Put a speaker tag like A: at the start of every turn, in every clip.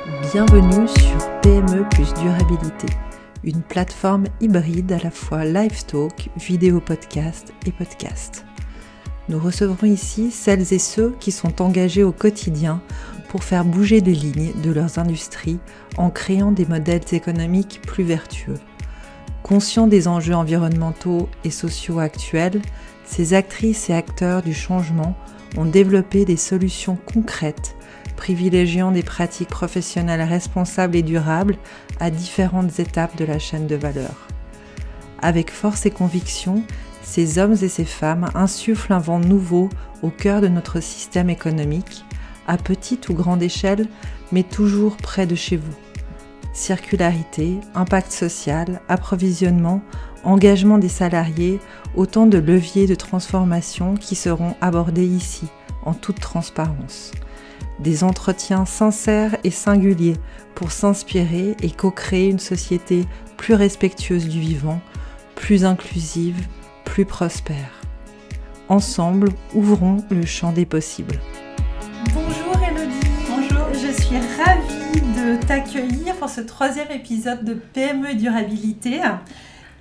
A: Bienvenue sur PME plus durabilité, une plateforme hybride à la fois live talk, vidéo podcast et podcast. Nous recevrons ici celles et ceux qui sont engagés au quotidien pour faire bouger les lignes de leurs industries en créant des modèles économiques plus vertueux. Conscients des enjeux environnementaux et sociaux actuels, ces actrices et acteurs du changement ont développé des solutions concrètes privilégiant des pratiques professionnelles responsables et durables à différentes étapes de la chaîne de valeur. Avec force et conviction, ces hommes et ces femmes insufflent un vent nouveau au cœur de notre système économique, à petite ou grande échelle, mais toujours près de chez vous. Circularité, impact social, approvisionnement, engagement des salariés, autant de leviers de transformation qui seront abordés ici, en toute transparence. Des entretiens sincères et singuliers pour s'inspirer et co-créer une société plus respectueuse du vivant, plus inclusive, plus prospère. Ensemble, ouvrons le champ des possibles.
B: Bonjour Elodie. Bonjour. Je suis ravie de t'accueillir pour ce 3e épisode de PME Durabilité.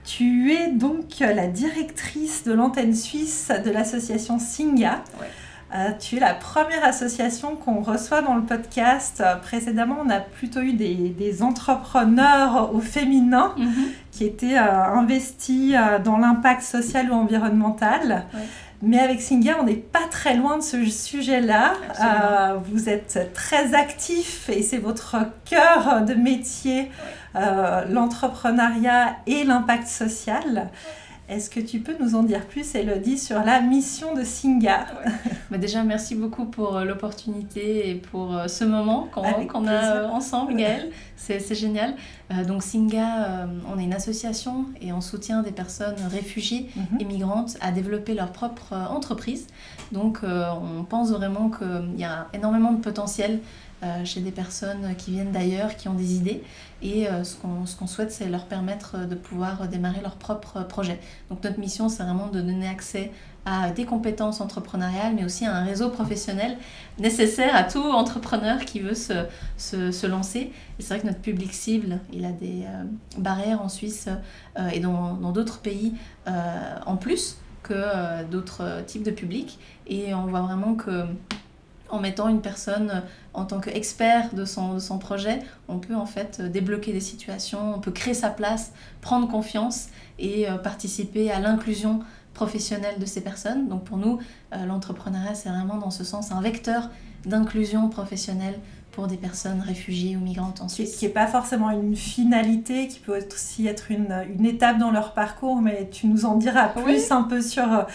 B: Tu es donc la directrice de l'antenne suisse de l'association Singa. Ouais. Tu es la première association qu'on reçoit dans le podcast. Précédemment, on a plutôt eu des entrepreneurs au féminin qui étaient investis dans l'impact social ou environnemental. Ouais. Mais avec Singa, on n'est pas très loin de ce sujet-là. Vous êtes très actifs et c'est votre cœur de métier, l'entrepreneuriat et l'impact social. Est-ce que tu peux nous en dire plus, Elodie, sur la mission de Singa ?
C: Déjà, merci beaucoup pour l'opportunité et pour ce moment qu'on a ensemble, Gaëlle. C'est génial. Donc Singa, on est une association et on soutient des personnes réfugiées et migrantes à développer leur propre entreprise. Donc on pense vraiment qu'il y a énormément de potentiel chez des personnes qui viennent d'ailleurs, qui ont des idées. Et ce qu'on souhaite, c'est leur permettre de pouvoir démarrer leur propre projet. Donc notre mission, c'est vraiment de donner accès à des compétences entrepreneuriales, mais aussi à un réseau professionnel nécessaire à tout entrepreneur qui veut se lancer. Et c'est vrai que notre public cible, il a des barrières en Suisse et dans d'autres pays en plus que d'autres types de publics. Et on voit vraiment que en mettant une personne en tant qu'expert de son projet, on peut en fait débloquer des situations, on peut créer sa place, prendre confiance et participer à l'inclusion professionnelle de ces personnes. Donc pour nous, l'entrepreneuriat, c'est vraiment dans ce sens un vecteur d'inclusion professionnelle pour des personnes réfugiées ou migrantes en Suisse.
B: Qui n'est pas forcément une finalité, qui peut aussi être une étape dans leur parcours, mais tu nous en diras plus un peu sur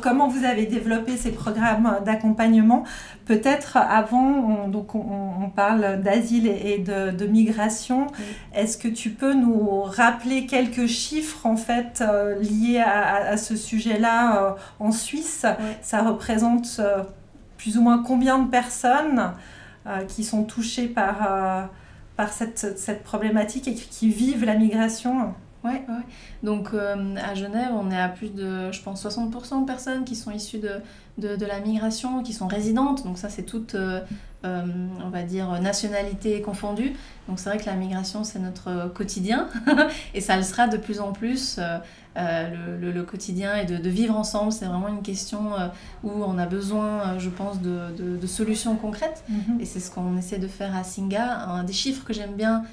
B: comment vous avez développé ces programmes d'accompagnement. Peut-être avant, on parle d'asile et de migration. Est-ce que tu peux nous rappeler quelques chiffres en fait, liés à ce sujet-là en Suisse ? Ça représente plus ou moins combien de personnes qui sont touchés par cette problématique et qui vivent la migration.
C: Ouais. Donc à Genève, on est à plus de, je pense, 60% de personnes qui sont issues de la migration, qui sont résidentes. Donc ça, c'est toute, on va dire, nationalité confondue. Donc c'est vrai que la migration, c'est notre quotidien. Et ça le sera de plus en plus. Le quotidien et de vivre ensemble, c'est vraiment une question où on a besoin, je pense, de solutions concrètes. Et c'est ce qu'on essaie de faire à Singa. Un des chiffres que j'aime bien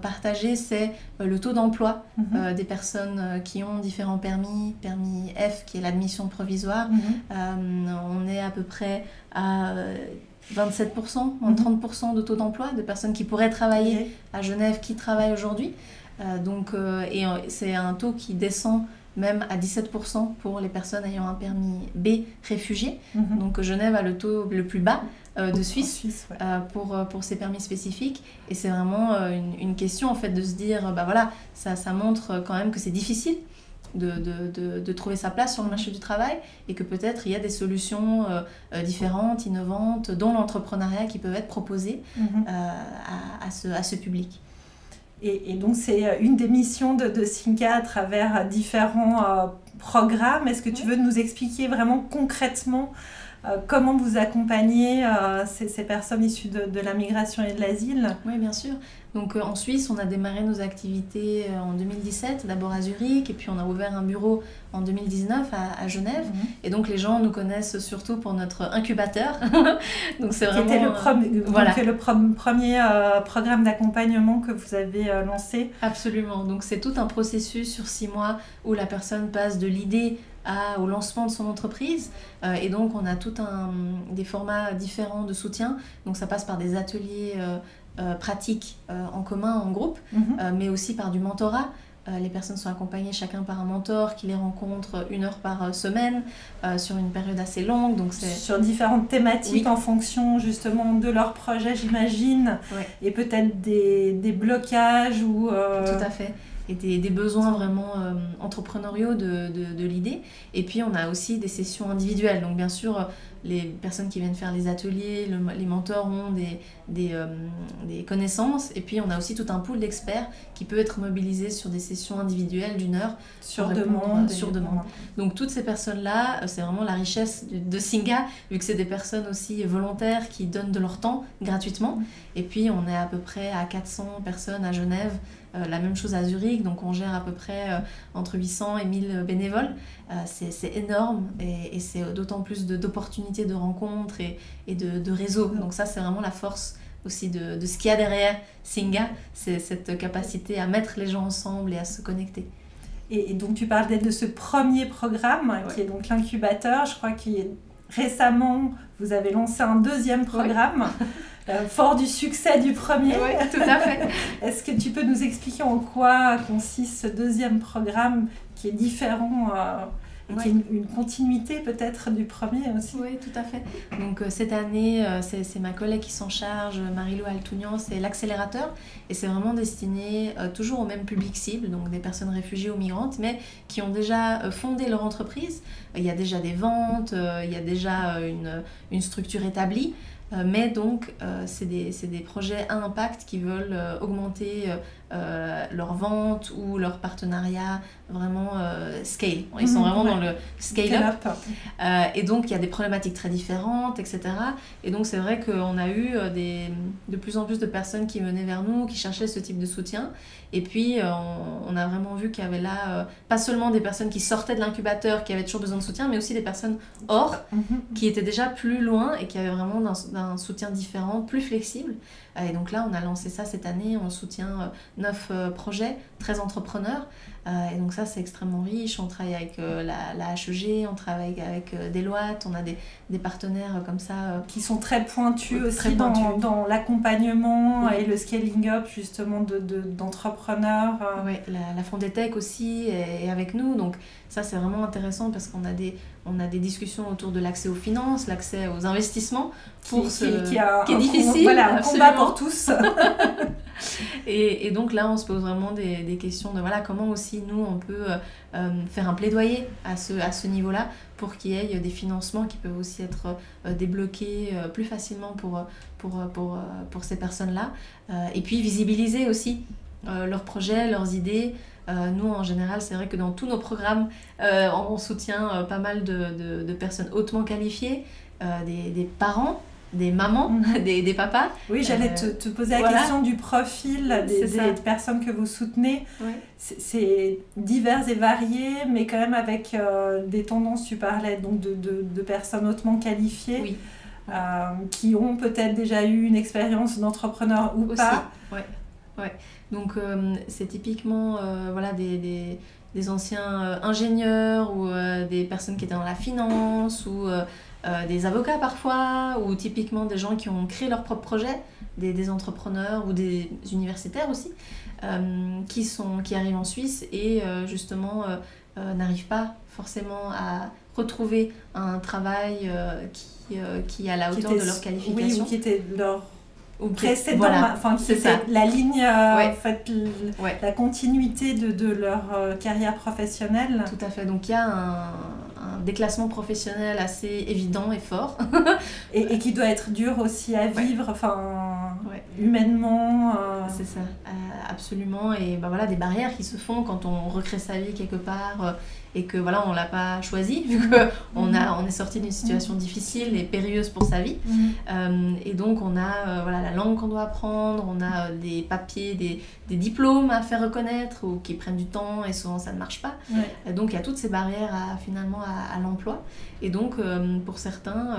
C: partager, c'est le taux d'emploi des personnes qui ont différents permis F, qui est l'admission provisoire. On est à peu près à 27%, 30% de taux d'emploi de personnes qui pourraient travailler à Genève, qui travaillent aujourd'hui. Et c'est un taux qui descend même à 17% pour les personnes ayant un permis B réfugiés. Donc Genève a le taux le plus bas de Suisse, pour ces permis spécifiques. Et c'est vraiment une question en fait de se dire, voilà, ça montre quand même que c'est difficile de trouver sa place sur le marché du travail et que peut-être il y a des solutions différentes, innovantes, dont l'entrepreneuriat qui peuvent être proposées à ce public.
B: Et donc, c'est une des missions de Singa à travers différents programmes. Est-ce que tu veux nous expliquer vraiment concrètement comment vous accompagnez ces personnes issues de la migration et de l'asile?
C: Oui, bien sûr. Donc en Suisse, on a démarré nos activités en 2017, d'abord à Zurich, et puis on a ouvert un bureau en 2019 à Genève. Et donc les gens nous connaissent surtout pour notre incubateur. Donc c'est vraiment...
B: Qui était le premier programme d'accompagnement que vous avez lancé.
C: Absolument. Donc c'est tout un processus sur 6 mois où la personne passe de l'idée au lancement de son entreprise. Et donc on a des formats différents de soutien. Donc ça passe par des ateliers pratiques en commun, en groupe, mais aussi par du mentorat. Les personnes sont accompagnées chacun par un mentor qui les rencontre 1 heure par semaine sur une période assez longue. Donc
B: sur différentes thématiques en fonction justement de leur projet, j'imagine, et peut-être des blocages ou...
C: Tout à fait. Et des besoins vraiment entrepreneuriaux de l'idée. Et puis on a aussi des sessions individuelles. Donc bien sûr, les personnes qui viennent faire les ateliers, les mentors ont des connaissances. Et puis on a aussi tout un pool d'experts qui peut être mobilisé sur des sessions individuelles d'1 heure.
B: Sur demande.
C: Donc toutes ces personnes-là, c'est vraiment la richesse de Singa, vu que c'est des personnes aussi volontaires qui donnent de leur temps gratuitement. Et puis on est à peu près à 400 personnes à Genève. La même chose à Zurich, donc on gère à peu près entre 800 et 1000 bénévoles. C'est énorme et c'est d'autant plus d'opportunités de rencontres et de réseaux. Donc ça, c'est vraiment la force aussi de ce qu'il y a derrière Singa, c'est cette capacité à mettre les gens ensemble et à se connecter.
B: Et donc tu parles de ce premier programme qui est donc l'incubateur. Je crois que récemment, vous avez lancé un 2e programme. Fort du succès du premier.
C: Oui, tout à fait.
B: Est-ce que tu peux nous expliquer en quoi consiste ce 2e programme qui est différent et qui est une continuité peut-être du premier aussi?
C: Oui, tout à fait. Donc cette année, c'est ma collègue qui s'en charge, Marie-Lou Altounian, c'est l'accélérateur. Et c'est vraiment destiné toujours au même public cible, donc des personnes réfugiées ou migrantes, mais qui ont déjà fondé leur entreprise. Il y a déjà des ventes, il y a déjà une structure établie. Mais donc, c'est des projets à impact qui veulent augmenter leur vente ou leur partenariat vraiment scale. Ils sont vraiment dans le scale-up. Et donc, il y a des problématiques très différentes, etc. Et donc, c'est vrai qu'on a eu de plus en plus de personnes qui venaient vers nous, qui cherchaient ce type de soutien. Et puis, on a vraiment vu qu'il y avait là, pas seulement des personnes qui sortaient de l'incubateur, qui avaient toujours besoin de soutien, mais aussi des personnes hors, qui étaient déjà plus loin et qui avaient vraiment un soutien différent, plus flexible. Et donc là, on a lancé ça cette année, on soutient 9 projets, 13 entrepreneurs. Et donc ça, c'est extrêmement riche. On travaille avec la HEG, on travaille avec Deloitte, on a des partenaires comme ça.
B: Qui sont très pointus aussi dans l'accompagnement et le scaling up justement d'entrepreneurs.
C: Oui, la Fondetech aussi est avec nous. Donc ça, c'est vraiment intéressant parce qu'on a des discussions autour de l'accès aux finances, l'accès aux investissements, qui est difficile.
B: Voilà, un combat pour tous.
C: Et donc là, on se pose vraiment des questions de comment aussi nous, on peut faire un plaidoyer à ce niveau-là pour qu'il y ait des financements qui peuvent aussi être débloqués plus facilement pour ces personnes-là. Et puis visibiliser aussi leurs projets, leurs idées. Nous, en général, c'est vrai que dans tous nos programmes, on soutient pas mal de personnes hautement qualifiées, des parents, des mamans, des papas.
B: Oui, j'allais te poser la question du profil des personnes que vous soutenez. Oui. C'est divers et varié, mais quand même avec des tendances, tu parlais donc de personnes hautement qualifiées. Oui. Qui ont peut-être déjà eu une expérience d'entrepreneur ou aussi. Pas.
C: Ouais. Donc c'est typiquement des anciens ingénieurs ou des personnes qui étaient dans la finance ou des avocats parfois, ou typiquement des gens qui ont créé leur propre projet, des entrepreneurs ou des universitaires aussi, qui arrivent en Suisse et justement n'arrivent pas forcément à retrouver un travail qui est à la hauteur de leur qualification.
B: Oui, ou qui était leur précédent, qui était la ligne, la continuité de leur carrière professionnelle.
C: Tout à fait, donc il y a un déclassement professionnel assez évident et fort.
B: et qui doit être dur aussi à vivre. humainement.
C: C'est ça, absolument. Et voilà, des barrières qui se font quand on recrée sa vie quelque part et que voilà, on l'a pas choisi vu qu'on on est sorti d'une situation difficile et périlleuse pour sa vie. Et donc on a voilà, la langue qu'on doit apprendre, on a des papiers, des diplômes à faire reconnaître ou qui prennent du temps et souvent ça ne marche pas. Donc il y a toutes ces barrières finalement à l'emploi. Et donc pour certains,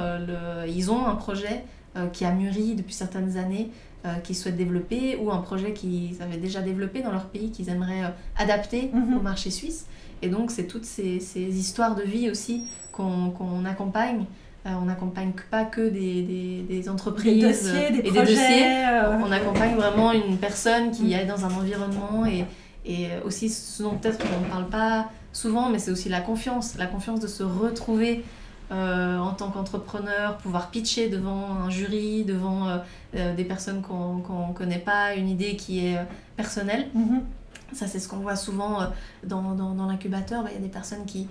C: ils ont un projet qui a mûri depuis certaines années, qu'ils souhaitent développer, ou un projet qu'ils avaient déjà développé dans leur pays qu'ils aimeraient adapter au marché suisse. Et donc c'est toutes ces histoires de vie aussi qu'on accompagne. On n'accompagne pas que des entreprises
B: des dossiers, des
C: et
B: projets,
C: des dossiers. On accompagne vraiment une personne qui est dans un environnement et aussi ce dont peut-être on ne parle pas souvent, mais c'est aussi la confiance de se retrouver en tant qu'entrepreneur, pouvoir pitcher devant un jury, devant des personnes qu'on ne connaît pas, une idée qui est personnelle. Ça, c'est ce qu'on voit souvent dans l'incubateur. Il y a des personnes qui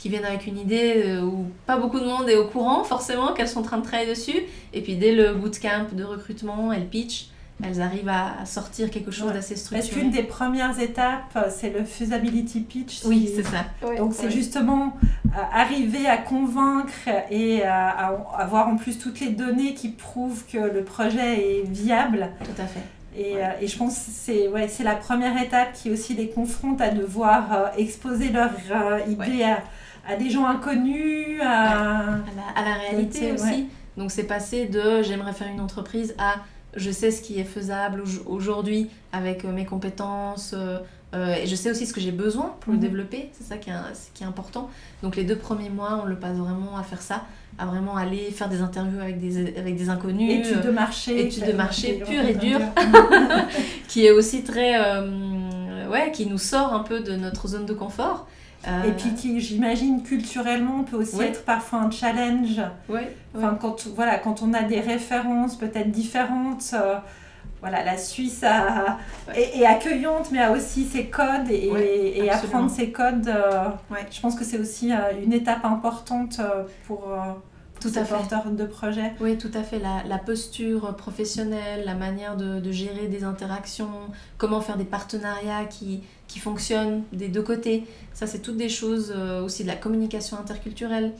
C: viennent avec une idée où pas beaucoup de monde est au courant, forcément, qu'elles sont en train de travailler dessus. Et puis, dès le bootcamp de recrutement, elles pitchent. Elles arrivent à sortir quelque chose d'assez structuré.
B: Parce qu'une des premières étapes, c'est le feasibility pitch.
C: Oui, c'est ça.
B: Donc, c'est justement arriver à convaincre et à avoir en plus toutes les données qui prouvent que le projet est viable.
C: Tout à fait.
B: Et je pense que c'est la première étape qui aussi les confronte à devoir exposer leur idée à des gens inconnus. À
C: la réalité aussi. Donc c'est passé de j'aimerais faire une entreprise à je sais ce qui est faisable aujourd'hui avec mes compétences et je sais aussi ce que j'ai besoin pour le développer. C'est ça qui est important. Donc les 2 premiers mois, on le passe vraiment à faire ça, à vraiment aller faire des interviews avec des inconnus.
B: Études de marché
C: pure et dure, qui est aussi très... qui nous sort un peu de notre zone de confort.
B: Et puis qui, j'imagine, culturellement, peut aussi être parfois un challenge. Quand on a des références peut-être différentes, la Suisse est accueillante, mais a aussi ses codes. Et apprendre ces codes, je pense que c'est aussi une étape importante pour ces porteurs de projets.
C: Oui, tout à fait. La posture professionnelle, la manière de gérer des interactions, comment faire des partenariats qui fonctionnent des 2 côtés. Ça, c'est toutes des choses aussi de la communication interculturelle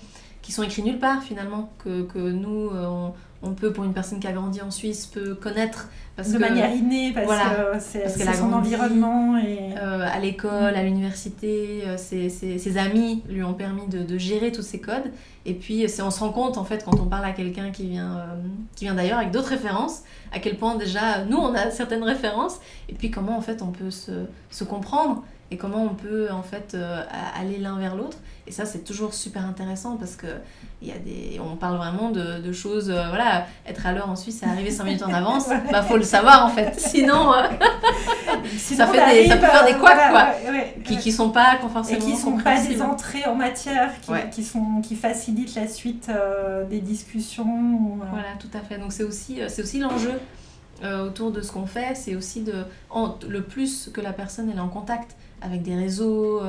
C: qui sont écrites nulle part finalement, que nous, on peut, pour une personne qui a grandi en Suisse, peut connaître.
B: De manière innée, parce que c'est son environnement.
C: À l'école, à l'université, ses amis lui ont permis de gérer tous ces codes. Et puis, on se rend compte, en fait, quand on parle à quelqu'un qui vient d'ailleurs avec d'autres références, à quel point déjà, nous, on a certaines références, et puis comment, en fait, on peut se comprendre, et comment on peut, en fait, aller l'un vers l'autre. Et ça, c'est toujours super intéressant, parce que on parle vraiment de choses, être à l'heure en Suisse, c'est arriver 5 minutes en avance, faut le savoir, en fait. Sinon ça peut faire des couacs, qui sont pas forcément
B: et qui sont pas des entrées en matière, qui facilitent la suite des discussions.
C: Voilà, tout à fait. Donc c'est aussi l'enjeu autour de ce qu'on fait, c'est aussi le plus que la personne elle est en contact avec des réseaux,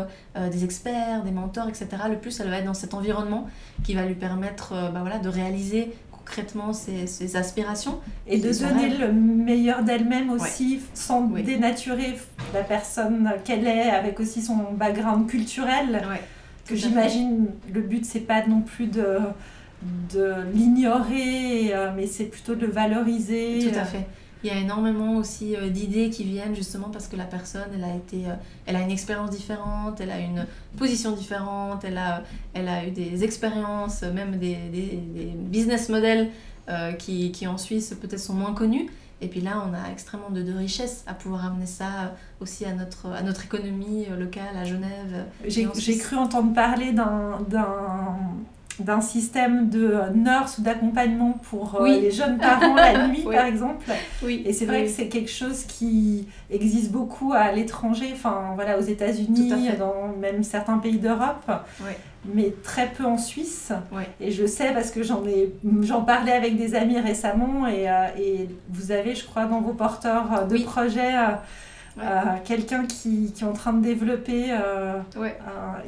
C: des experts, des mentors, etc., le plus elle va être dans cet environnement qui va lui permettre de réaliser concrètement ses aspirations.
B: Et de donner le meilleur d'elle-même aussi, sans dénaturer la personne qu'elle est, avec aussi son background culturel. Que j'imagine, le but c'est pas non plus de l'ignorer, mais c'est plutôt de le valoriser.
C: Tout à fait. Il y a énormément aussi d'idées qui viennent justement parce que la personne, elle a une expérience différente, elle a une position différente, elle a eu des expériences, même des business models qui en Suisse peut-être sont moins connus. Et puis là, on a extrêmement de richesses à pouvoir amener ça aussi à notre économie locale, à Genève.
B: J'ai cru entendre parler d'un système de nurse ou d'accompagnement pour les jeunes parents la nuit, par exemple. Et c'est vrai que c'est quelque chose qui existe beaucoup à l'étranger, aux États-Unis, dans même certains pays d'Europe, mais très peu en Suisse. Et je sais parce que j'en parlais avec des amis récemment, et vous avez, je crois, dans vos porteurs de projets... quelqu'un qui est en train de développer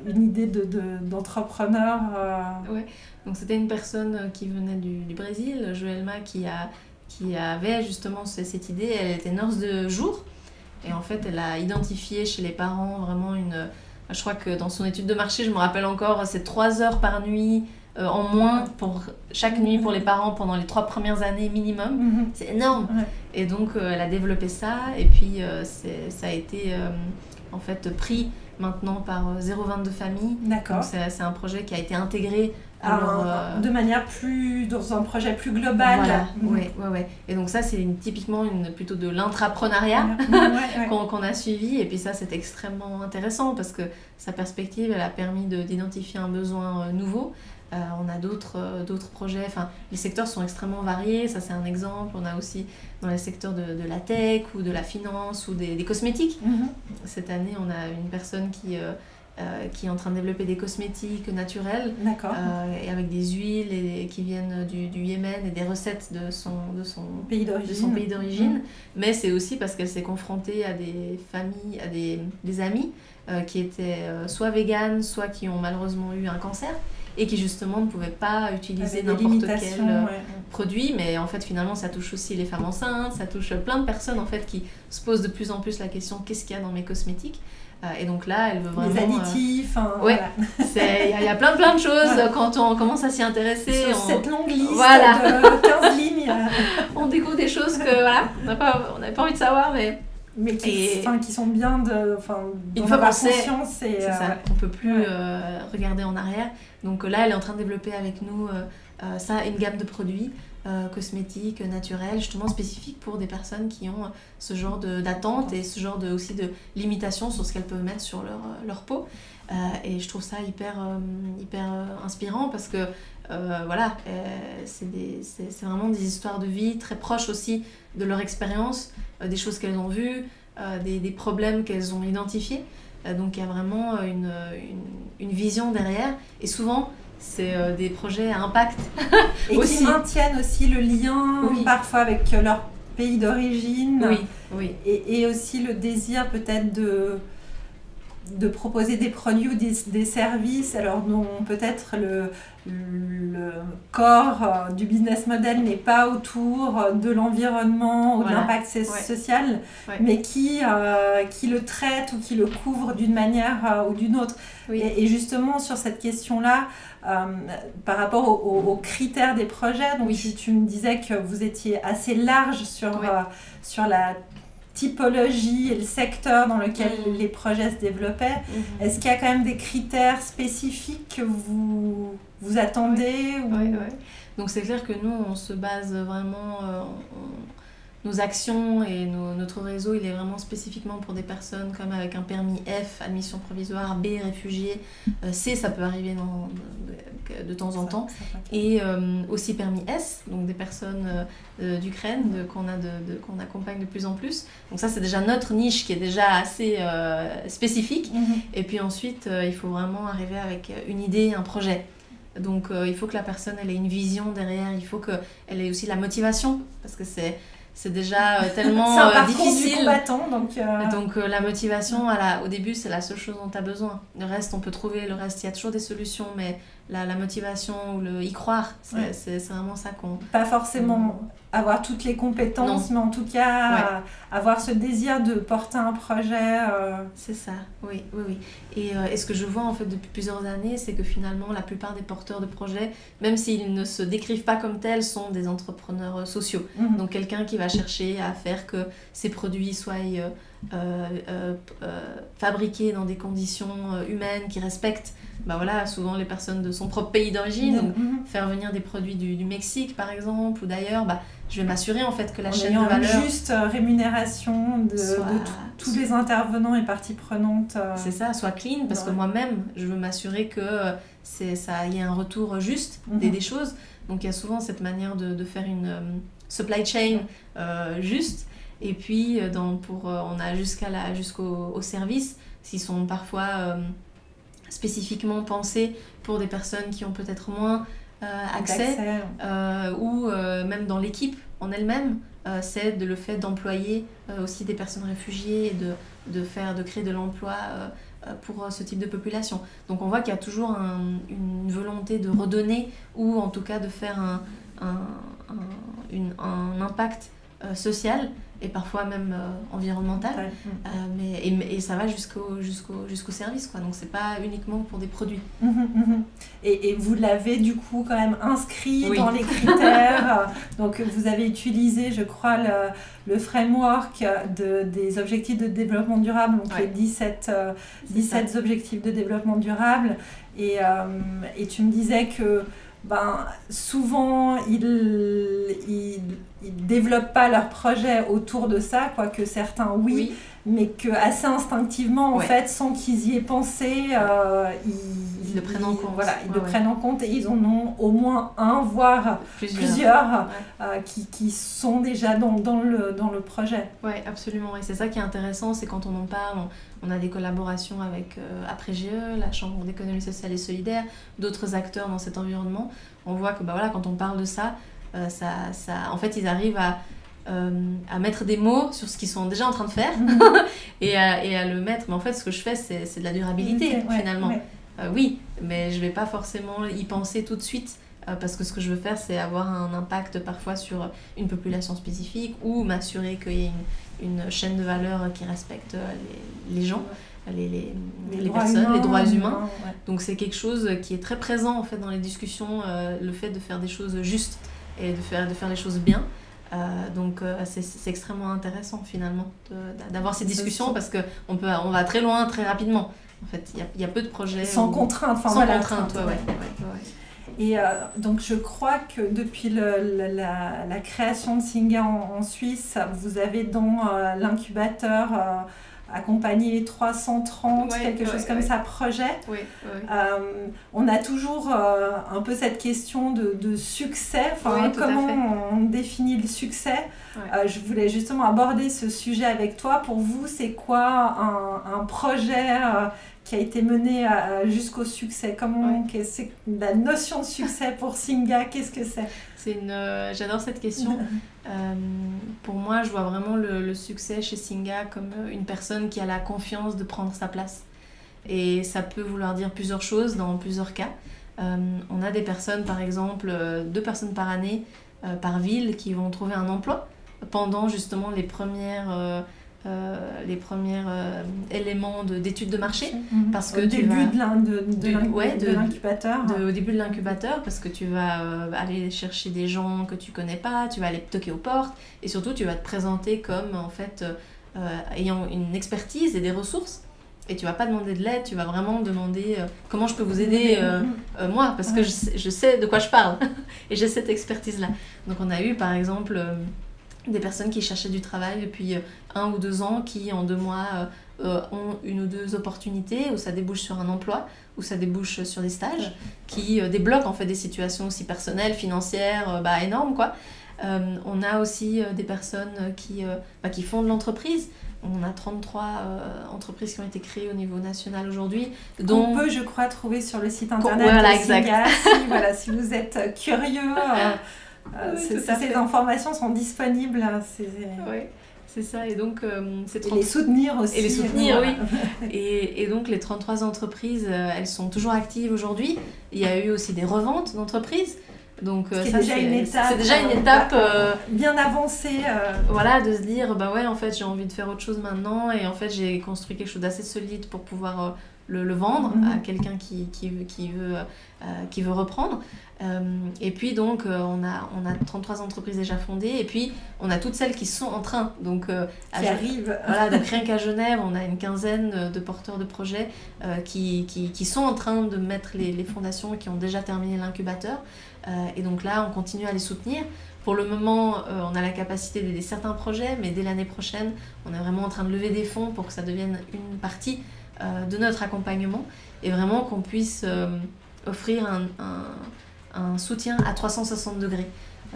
B: une idée d'entrepreneur.
C: Donc c'était une personne qui venait du Brésil, Joelma, qui qui avait justement cette idée. Elle était nurse de jour et en fait elle a identifié chez les parents vraiment je crois que dans son étude de marché, je me rappelle encore, c'est 3 heures par nuit en moins pour chaque nuit pour les parents pendant les 3 premières années minimum. C'est énorme. Et donc elle a développé ça et puis ça a été en fait pris maintenant par 0,22 familles.
B: D'accord.
C: Donc c'est un projet qui a été intégré
B: de manière dans un projet plus global.
C: Voilà, ouais. Et donc ça, c'est typiquement plutôt de l'intrapreneuriat qu'on a suivi. Et puis ça, c'est extrêmement intéressant parce que sa perspective, elle a permis d'identifier un besoin nouveau. On a d'autres projets, enfin, les secteurs sont extrêmement variés, ça c'est un exemple. On a aussi dans les secteurs de la tech ou de la finance ou des cosmétiques. Cette année, on a une personne qui est en train de développer des cosmétiques naturels et avec des huiles qui viennent du Yémen et des recettes de son pays d'origine. Mais c'est aussi parce qu'elle s'est confrontée à des familles, à des amis qui étaient soit véganes, soit qui ont malheureusement eu un cancer et qui justement ne pouvaient pas utiliser n'importe quel produit. Mais en fait finalement ça touche aussi les femmes enceintes, ça touche plein de personnes en fait qui se posent de plus en plus la question qu'est-ce qu'il y a dans mes cosmétiques. Et donc là, elle veut vraiment...
B: Les additifs,
C: il y a plein de choses quand on commence à s'y intéresser.
B: Sur cette longue liste de 15 lignes.
C: On découvre des choses que on n'avait pas envie de savoir,
B: mais qui sont bien
C: une fois qu'on sait,
B: conscience.
C: C'est ça, on ne peut plus regarder en arrière. Donc là, elle est en train de développer avec nous une gamme de produits cosmétiques, naturels, justement spécifiques pour des personnes qui ont ce genre d'attente et ce genre aussi de limitation sur ce qu'elles peuvent mettre sur leur peau. Et je trouve ça hyper inspirant parce que c'est vraiment des histoires de vie très proches aussi de leur expérience, des choses qu'elles ont vues, des problèmes qu'elles ont identifiés. Donc il y a vraiment une vision derrière et souvent c'est des projets à impact
B: et aussi. Qui maintiennent aussi le lien parfois avec leur pays d'origine et aussi le désir peut-être de proposer des produits ou des services alors dont peut-être le corps du business model n'est pas autour de l'environnement ou de l'impact social mais qui le traite ou qui le couvre d'une manière ou d'une autre. Et justement sur cette question-là par rapport aux critères des projets, donc tu me disais que vous étiez assez large sur la typologie et le secteur dans lequel les projets se développaient. Est-ce qu'il y a quand même des critères spécifiques que vous attendez
C: Donc c'est clair que nous, on se base vraiment... nos actions et notre réseau, il est vraiment spécifiquement pour des personnes comme avec un permis F, admission provisoire, B, réfugié, C, ça peut arriver de temps en temps, et aussi permis S, donc des personnes d'Ukraine qu'on accompagne de plus en plus. Donc ça, c'est déjà notre niche qui est déjà assez spécifique. Et puis ensuite, il faut vraiment arriver avec une idée, un projet. Donc il faut que la personne elle ait une vision derrière, il faut qu'elle ait aussi la motivation, parce que c'est déjà tellement
B: c'est un parcours
C: difficile.
B: Du combattant,
C: donc la motivation, au début, c'est la seule chose dont tu as besoin. Le reste, on peut trouver, il y a toujours des solutions, mais la motivation ou y croire, c'est vraiment ça qu'on...
B: Pas forcément avoir toutes les compétences, mais en tout cas avoir ce désir de porter un projet.
C: C'est ça, oui. Et ce que je vois en fait depuis plusieurs années, c'est que finalement la plupart des porteurs de projets, même s'ils ne se décrivent pas comme tels, sont des entrepreneurs sociaux. Donc quelqu'un qui va chercher à faire que ses produits soient fabriqués dans des conditions humaines qui respectent souvent les personnes de son propre pays d'origine. Donc faire venir des produits du Mexique par exemple ou d'ailleurs, je vais m'assurer en fait que la chaîne de valeur...
B: une juste rémunération de tous les intervenants et parties prenantes.
C: C'est ça, soit clean, parce que moi-même, je veux m'assurer que ça y ait un retour juste des choses. Donc il y a souvent cette manière de faire une supply chain juste. Et puis on a jusqu'au service, s'ils sont parfois spécifiquement pensés pour des personnes qui ont peut-être moins accès. Ou même dans l'équipe en elle-même, c'est le fait d'employer aussi des personnes réfugiées et de créer de l'emploi pour ce type de population. Donc on voit qu'il y a toujours une volonté de redonner ou en tout cas de faire un impact social et parfois même environnemental, et ça va jusqu'au service, quoi. Donc c'est pas uniquement pour des produits.
B: Et vous l'avez du coup quand même inscrit dans les critères. Donc vous avez utilisé, je crois, le framework des objectifs de développement durable, donc les 17 objectifs de développement durable, et tu me disais que souvent ils développent pas leur projet autour de ça, quoique certains mais que assez instinctivement en fait, sans qu'ils y aient pensé, ils le prennent en compte. Voilà, ils le prennent en compte, et ils en ont au moins un, voire plusieurs qui sont déjà dans le projet.
C: Oui, absolument. Et c'est ça qui est intéressant, c'est quand on en parle, on a des collaborations avec Après-GE, la Chambre d'économie sociale et solidaire, d'autres acteurs dans cet environnement. On voit que quand on parle de ça, en fait, ils arrivent à mettre des mots sur ce qu'ils sont déjà en train de faire et à le mettre. Mais en fait, ce que je fais, c'est de la durabilité, finalement. Oui, mais je vais pas forcément y penser tout de suite, parce que ce que je veux faire, c'est avoir un impact parfois sur une population spécifique, ou m'assurer qu'il y ait une chaîne de valeur qui respecte les gens, les personnes, les droits humains. Donc c'est quelque chose qui est très présent en fait dans les discussions, le fait de faire des choses justes et de faire les choses bien. Donc c'est extrêmement intéressant finalement d'avoir ces discussions, parce qu'on va très loin très rapidement. En fait, il y a peu de projets
B: sans contrainte.
C: Sans contrainte,
B: Et donc je crois que depuis la création de Singa en Suisse, vous avez dans l'incubateur accompagné 330, comme ça, projets. On a toujours un peu cette question de succès, comment on définit le succès. Je voulais justement aborder ce sujet avec toi. Pour vous, c'est quoi un projet qui a été mené jusqu'au succès? C'est la notion de succès pour Singa? Qu'est-ce que c'est?
C: J'adore cette question. Pour moi, je vois vraiment le succès chez Singa comme une personne qui a la confiance de prendre sa place. Et ça peut vouloir dire plusieurs choses dans plusieurs cas. On a des personnes, par exemple, 2 personnes par année, par ville, qui vont trouver un emploi pendant justement les premières éléments d'études de marché, parce que
B: au début de l'incubateur.
C: Au début de l'incubateur, parce que tu vas aller chercher des gens que tu connais pas, tu vas aller toquer aux portes, et surtout tu vas te présenter comme en fait ayant une expertise et des ressources, et tu vas pas demander de l'aide, tu vas vraiment demander comment je peux vous aider moi, parce que je sais de quoi je parle et j'ai cette expertise là. Donc on a eu par exemple des personnes qui cherchaient du travail depuis 1 ou 2 ans, qui en 2 mois ont 1 ou 2 opportunités, où ça débouche sur un emploi, où ça débouche sur des stages, qui débloquent en fait des situations aussi personnelles, financières, énormes, quoi. On a aussi des personnes qui font de l'entreprise. On a 33 entreprises qui ont été créées au niveau national aujourd'hui.
B: On peut, je crois, trouver sur le site internet de Singa. Si vous êtes curieux... ces informations sont disponibles.
C: C'est ça. Et donc,
B: et les soutenir aussi.
C: Et les soutenir, oui. Et donc, les 33 entreprises, elles sont toujours actives aujourd'hui. Il y a eu aussi des reventes d'entreprises. Donc,
B: c'est déjà une étape bien avancée.
C: Voilà, de se dire, en fait, j'ai envie de faire autre chose maintenant. Et en fait, j'ai construit quelque chose d'assez solide pour pouvoir le vendre à quelqu'un qui veut reprendre. Et puis donc on a 33 entreprises déjà fondées, et puis on a toutes celles qui sont en train, donc
B: qui arrivent.
C: Voilà, donc rien qu'à Genève on a une quinzaine de porteurs de projets qui sont en train de mettre les fondations, et qui ont déjà terminé l'incubateur, et donc là on continue à les soutenir. Pour le moment on a la capacité d'aider certains projets, mais dès l'année prochaine on est vraiment en train de lever des fonds pour que ça devienne une partie de notre accompagnement, et vraiment qu'on puisse offrir un soutien à 360 degrés.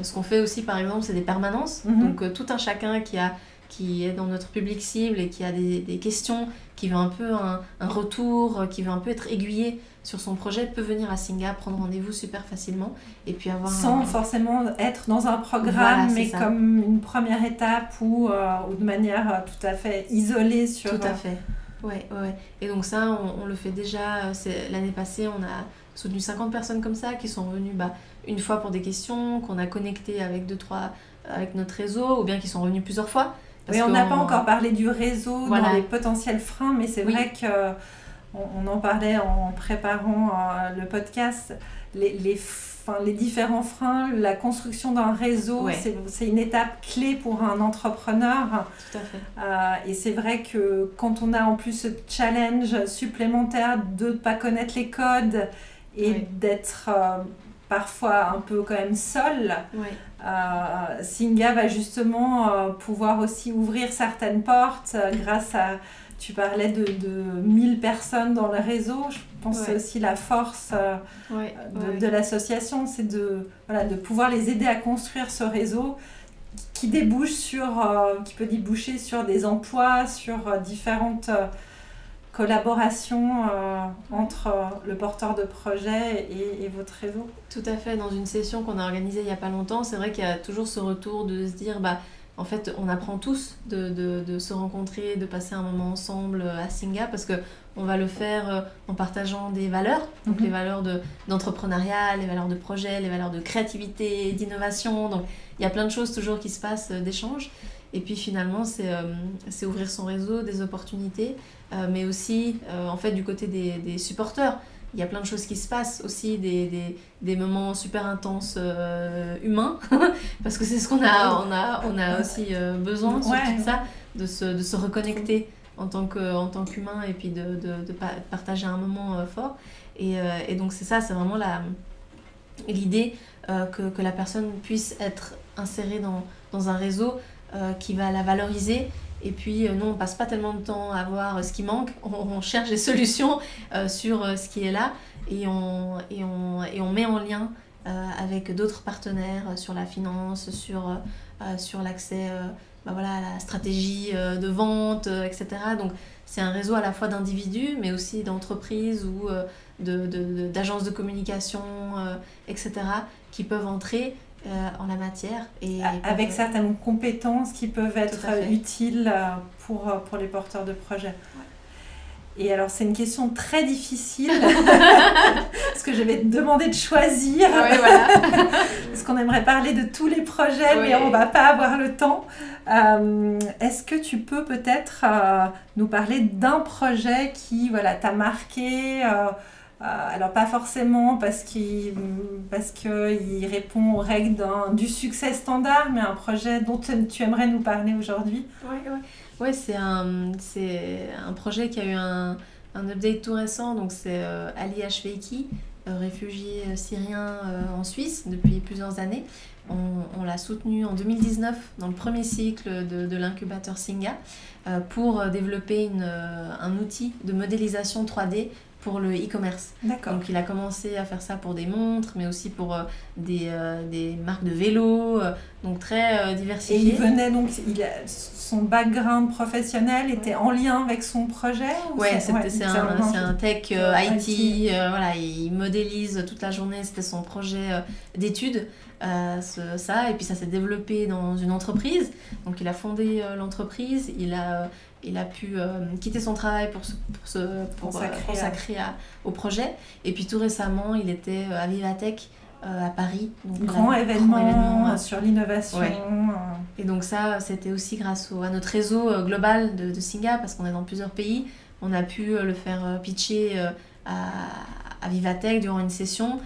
C: Ce qu'on fait aussi, par exemple, c'est des permanences. Donc tout un chacun qui est dans notre public cible et qui a des questions, qui veut un peu un retour, qui veut un peu être aiguillé sur son projet, peut venir à Singa, prendre rendez-vous super facilement, et puis avoir
B: sans forcément être dans un programme, mais comme une première étape, ou de manière tout à fait isolée sur...
C: Tout à fait. Ouais. Et donc ça, on le fait déjà. L'année passée, on a soutenu 50 personnes comme ça, qui sont venues une fois pour des questions, qu'on a connecté avec 2-3 avec notre réseau, ou bien qui sont revenus plusieurs fois.
B: Oui, on n'a pas encore parlé du réseau dans les potentiels freins, mais c'est vrai qu'on en parlait en préparant le podcast. Les différents freins, la construction d'un réseau, c'est une étape clé pour un entrepreneur.
C: Tout à fait.
B: Et c'est vrai que quand on a en plus ce challenge supplémentaire de ne pas connaître les codes et d'être parfois un peu quand même seul, Singa va justement pouvoir aussi ouvrir certaines portes grâce à... Tu parlais de 1000 personnes dans le réseau. Je pense que c'est aussi la force de l'association, c'est de pouvoir les aider à construire ce réseau qui peut déboucher sur des emplois, sur différentes collaborations entre le porteur de projet et votre réseau.
C: Tout à fait. Dans une session qu'on a organisée il n'y a pas longtemps, c'est vrai qu'il y a toujours ce retour de se dire... En fait, on apprend tous de se rencontrer, de passer un moment ensemble à Singa, parce qu'on va le faire en partageant des valeurs, donc les valeurs d'entrepreneuriat, les valeurs de projet, les valeurs de créativité, d'innovation. Donc, il y a plein de choses toujours qui se passent d'échange. Et puis finalement, c'est ouvrir son réseau, des opportunités, mais aussi en fait, du côté des supporters. Il y a plein de choses qui se passent aussi, des moments super intenses humains, parce que c'est ce qu'on a aussi besoin, sur tout ça, de se reconnecter en tant qu'humain et puis de partager un moment fort. Et donc c'est ça, c'est vraiment l'idée que la personne puisse être insérée dans un réseau qui va la valoriser. Et puis, nous, on ne passe pas tellement de temps à voir ce qui manque. On cherche des solutions sur ce qui est là et on met en lien avec d'autres partenaires sur la finance, sur l'accès à la stratégie de vente, etc. Donc, c'est un réseau à la fois d'individus, mais aussi d'entreprises ou d'agences de communication, etc., qui peuvent entrer en la matière.
B: Avec certaines compétences qui peuvent être utiles pour les porteurs de projets. Ouais. Et alors, c'est une question très difficile, parce que je vais te demander de choisir, parce qu'on aimerait parler de tous les projets, mais on ne va pas avoir le temps. Est-ce que tu peux peut-être nous parler d'un projet qui t'a marqué alors pas forcément parce qu'il répond aux règles du succès standard, mais un projet dont tu aimerais nous parler aujourd'hui.
C: Ouais, c'est un projet qui a eu un update tout récent, donc c'est Ali Hveiki, réfugié syrien en Suisse depuis plusieurs années. On l'a soutenu en 2019 dans le premier cycle de l'incubateur Singa pour développer un outil de modélisation 3D pour le e-commerce.
B: D'accord.
C: Donc il a commencé à faire ça pour des montres, mais aussi pour des marques de vélos, donc très diversifiées.
B: Et il venait donc, son background professionnel était en lien avec son projet
C: c'est un tech IT, il modélise toute la journée, c'était son projet d'études. Et puis ça s'est développé dans une entreprise, donc il a fondé l'entreprise, il a pu quitter son travail pour consacrer au projet. Et puis tout récemment, il était à Vivatech à Paris. Donc
B: grand événement sur l'innovation. Ouais.
C: Et donc ça, c'était aussi grâce à notre réseau global de Singa, parce qu'on est dans plusieurs pays. On a pu le faire pitcher à Vivatech durant une session.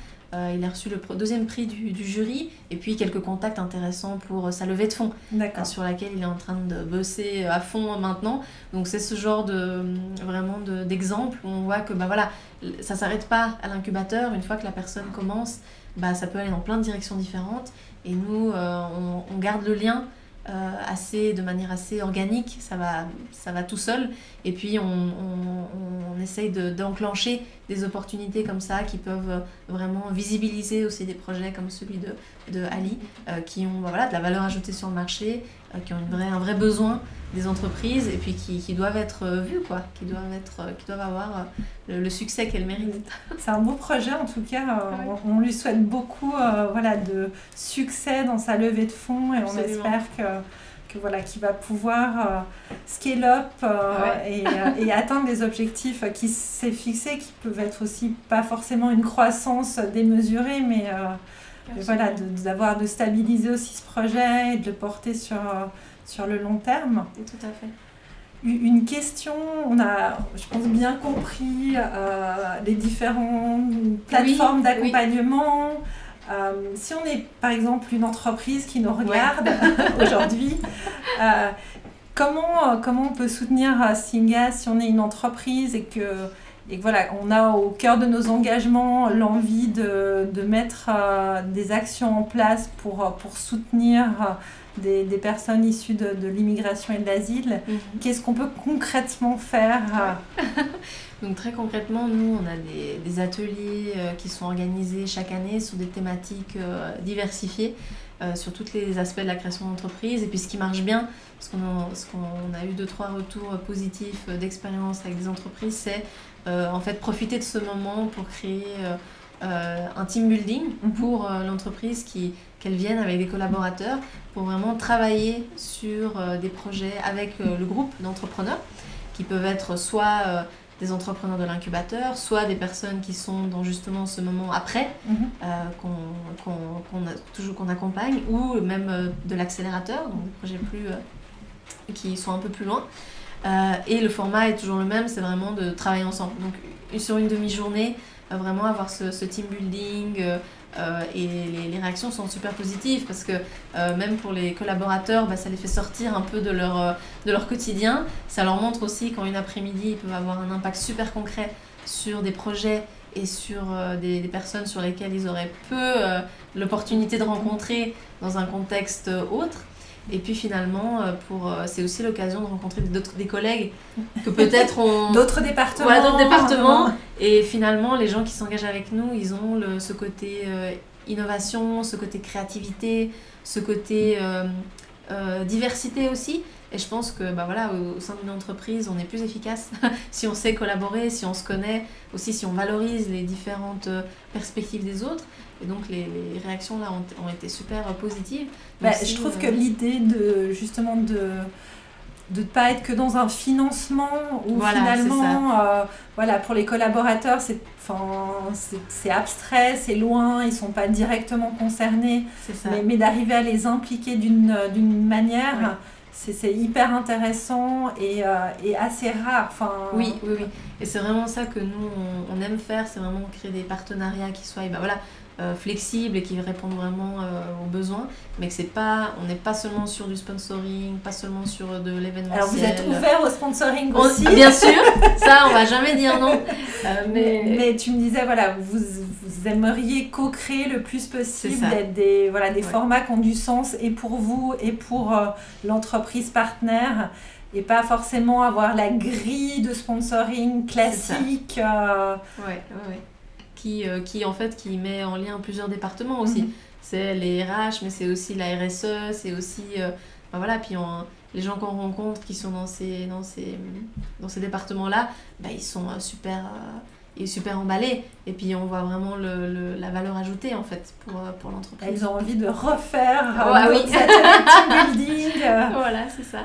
C: Il a reçu le deuxième prix du jury et puis quelques contacts intéressants pour sa levée de fonds sur laquelle il est en train de bosser à fond maintenant. Donc c'est ce genre d'exemple où on voit que ça ne s'arrête pas à l'incubateur. Une fois que la personne commence, ça peut aller dans plein de directions différentes. Et nous, on garde le lien de manière assez organique, ça va tout seul. Et puis on essaye d'enclencher des opportunités comme ça qui peuvent vraiment visibiliser aussi des projets comme celui de Ali qui ont de la valeur ajoutée sur le marché, qui ont un vrai besoin des entreprises et puis qui doivent être vus, qui doivent avoir le succès qu'elles méritent.
B: C'est un beau projet en tout cas, on lui souhaite beaucoup de succès dans sa levée de fonds et on espère qu'il va pouvoir scale up et atteindre les objectifs qu'il s'est fixés, qui peuvent être aussi pas forcément une croissance démesurée, mais voilà, de stabiliser aussi ce projet et de le porter sur le long terme.
C: Tout à fait.
B: Une question, on a, je pense, bien compris les différentes plateformes d'accompagnement. Si on est, par exemple, une entreprise qui nous regarde aujourd'hui, comment on peut soutenir Singa si on est une entreprise et que voilà, on a au cœur de nos engagements l'envie de mettre des actions en place pour soutenir des personnes issues de l'immigration et de l'asile. Qu'est-ce qu'on peut concrètement faire?
C: Donc très concrètement, nous, on a des ateliers qui sont organisés chaque année sur des thématiques diversifiées, sur tous les aspects de la création d'entreprise. Et puis ce qui marche bien, parce qu'on a eu 2-3 retours positifs d'expérience avec des entreprises, c'est en fait profiter de ce moment pour créer un team building pour l'entreprise, qu'elle vienne avec des collaborateurs pour vraiment travailler sur des projets avec le groupe d'entrepreneurs qui peuvent être soit des entrepreneurs de l'incubateur, soit des personnes qui sont dans justement ce moment après qu'on accompagne, ou même de l'accélérateur, donc des projets qui sont un peu plus loin. Et le format est toujours le même, c'est vraiment de travailler ensemble. Donc sur une demi-journée, vraiment avoir ce team building et les réactions sont super positives parce que même pour les collaborateurs, ça les fait sortir un peu de leur quotidien. Ça leur montre aussi qu'en une après-midi, ils peuvent avoir un impact super concret sur des projets et sur des personnes sur lesquelles ils auraient peu l'opportunité de rencontrer dans un contexte autre. Et puis finalement, c'est aussi l'occasion de rencontrer des collègues que peut-être ont...
B: d'autres départements.
C: Ouais, d'autres départements. Et finalement, les gens qui s'engagent avec nous, ils ont ce côté innovation, ce côté créativité, ce côté diversité aussi. Et je pense que au sein d'une entreprise, on est plus efficace si on sait collaborer, si on se connaît, aussi si on valorise les différentes perspectives des autres. Et donc les réactions là ont été super positives.
B: Je trouve que l'idée de justement de ne pas être que dans un financement où finalement pour les collaborateurs c'est abstrait, c'est loin, ils ne sont pas directement concernés, mais d'arriver à les impliquer d'une manière, c'est hyper intéressant et assez rare.
C: Oui. Et c'est vraiment ça que nous on aime faire, c'est vraiment créer des partenariats qui soient flexibles et qui répondent vraiment aux besoins, mais que on n'est pas seulement sur du sponsoring, pas seulement sur de l'événementiel.
B: Alors vous êtes ouvert au sponsoring aussi.
C: Bien sûr, ça on va jamais dire non.
B: Mais tu me disais vous aimeriez co-créer le plus possible, des formats qui ont du sens et pour vous et pour l'entreprise partenaire, et pas forcément avoir la grille de sponsoring classique.
C: Qui en fait qui met en lien plusieurs départements aussi. C'est les RH, mais c'est aussi la RSE, c'est aussi puis les gens qu'on rencontre qui sont dans ces départements-là, ils sont super emballés, et puis on voit vraiment la valeur ajoutée en fait pour l'entreprise.
B: Elles ont envie de refaire
C: team
B: building.
C: Voilà, c'est ça.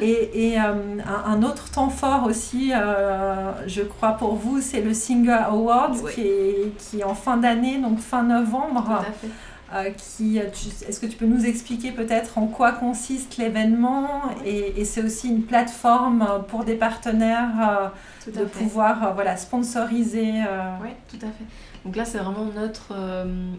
B: Et un autre temps fort aussi, je crois pour vous, c'est le Singer Awards qui est en fin d'année, donc fin novembre.
C: Tout à fait.
B: Est-ce que tu peux nous expliquer peut-être en quoi consiste l'événement, et c'est aussi une plateforme pour des partenaires de pouvoir sponsoriser.
C: Oui, tout à fait. Donc là, c'est vraiment notre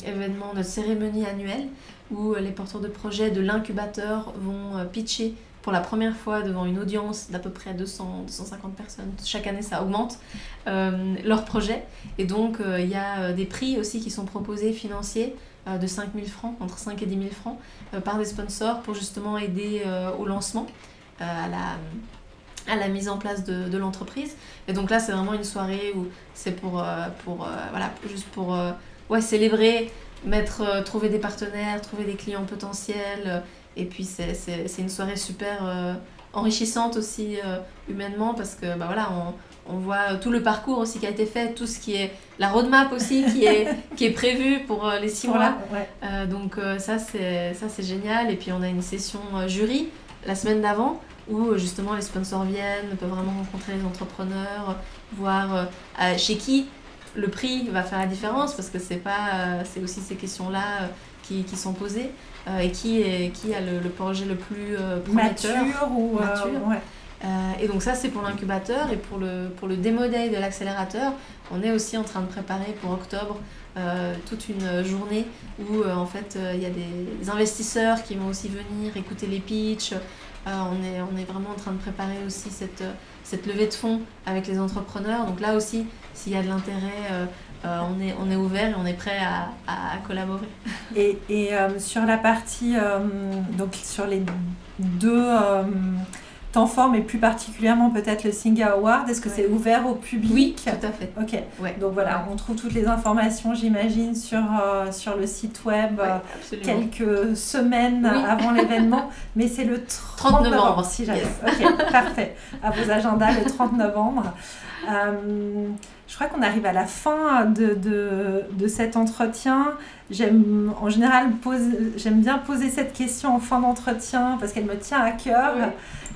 C: événement, notre cérémonie annuelle où les porteurs de projets de l'incubateur vont pitcher pour la première fois devant une audience d'à peu près 200-250 personnes. Chaque année, ça augmente leur projet. Et donc, il y a des prix aussi qui sont proposés financiers de 5 000 francs, entre 5 et 10 000 francs, par des sponsors pour justement aider au lancement, à la mise en place de l'entreprise. Et donc là, c'est vraiment une soirée où c'est pour célébrer, trouver des partenaires, trouver des clients potentiels. Et puis c'est une soirée super enrichissante aussi humainement, parce que on voit tout le parcours aussi qui a été fait, tout ce qui est la roadmap aussi qui est prévue pour les 6 mois. Donc ça c'est génial. Et puis on a une session jury la semaine d'avant où justement les sponsors viennent, peuvent vraiment rencontrer les entrepreneurs, voir chez qui le prix va faire la différence parce que c'est aussi ces questions-là qui sont posées et qui a le projet le plus prometteur.
B: Mature. Ouais.
C: Et donc ça c'est pour l'incubateur, et pour le Demo Day de l'accélérateur, on est aussi en train de préparer pour octobre toute une journée où en fait il y a des investisseurs qui vont aussi venir écouter les pitchs. On est vraiment en train de préparer aussi cette levée de fonds avec les entrepreneurs. Donc là aussi, s'il y a de l'intérêt, on est ouvert et on est prêt à collaborer.
B: Et sur la partie, donc sur les deux temps forts, mais plus particulièrement peut-être le Singa Award, est-ce que c'est ouvert au public?
C: Oui, tout à fait.
B: Ok,
C: ouais.
B: Donc voilà, on trouve toutes les informations, j'imagine, sur le site web quelques semaines avant l'événement, mais c'est le 30 novembre si j'avais. Yes. Ok, parfait. À vos agendas, le 30 novembre. Je crois qu'on arrive à la fin de cet entretien. J'aime bien poser cette question en fin d'entretien parce qu'elle me tient à cœur. Oui.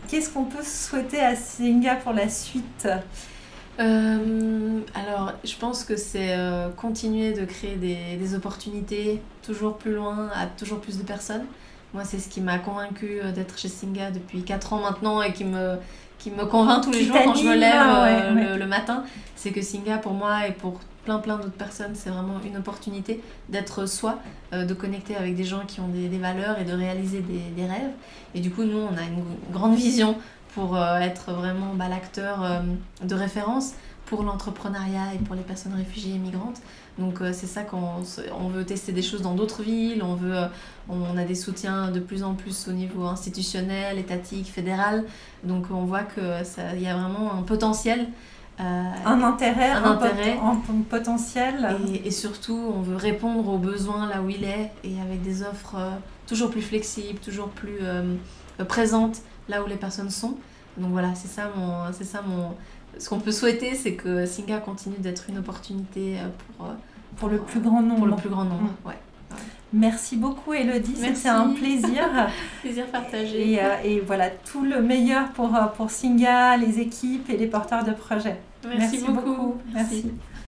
B: Qu'est-ce qu'on peut souhaiter à Singa pour la suite ?
C: Alors, je pense que c'est continuer de créer des opportunités toujours plus loin, à toujours plus de personnes. Moi, c'est ce qui m'a convaincue d'être chez Singa depuis 4 ans maintenant et qui me convainc tous les jours quand je me lève le matin. C'est que Singa, pour moi et pour plein d'autres personnes, c'est vraiment une opportunité d'être soi, de connecter avec des gens qui ont des valeurs et de réaliser des rêves. Et du coup, nous, on a une grande vision pour être vraiment l'acteur de référence pour l'entrepreneuriat et pour les personnes réfugiées et migrantes. Donc c'est ça qu'on veut tester des choses dans d'autres villes, on a des soutiens de plus en plus au niveau institutionnel, étatique, fédéral. Donc on voit qu'il y a vraiment un potentiel.
B: Un intérêt. Un potentiel.
C: Et surtout, on veut répondre aux besoins là où il est et avec des offres toujours plus flexibles, toujours plus présentes là où les personnes sont. Donc voilà, c'est ça ce qu'on peut souhaiter, c'est que Singa continue d'être une opportunité
B: pour le plus grand nombre.
C: Pour le plus grand nombre, ouais.
B: Merci beaucoup Élodie, c'était un plaisir.
C: Plaisir partagé.
B: Et voilà, tout le meilleur pour Singa, les équipes et les porteurs de projets.
C: Merci beaucoup.
B: Merci.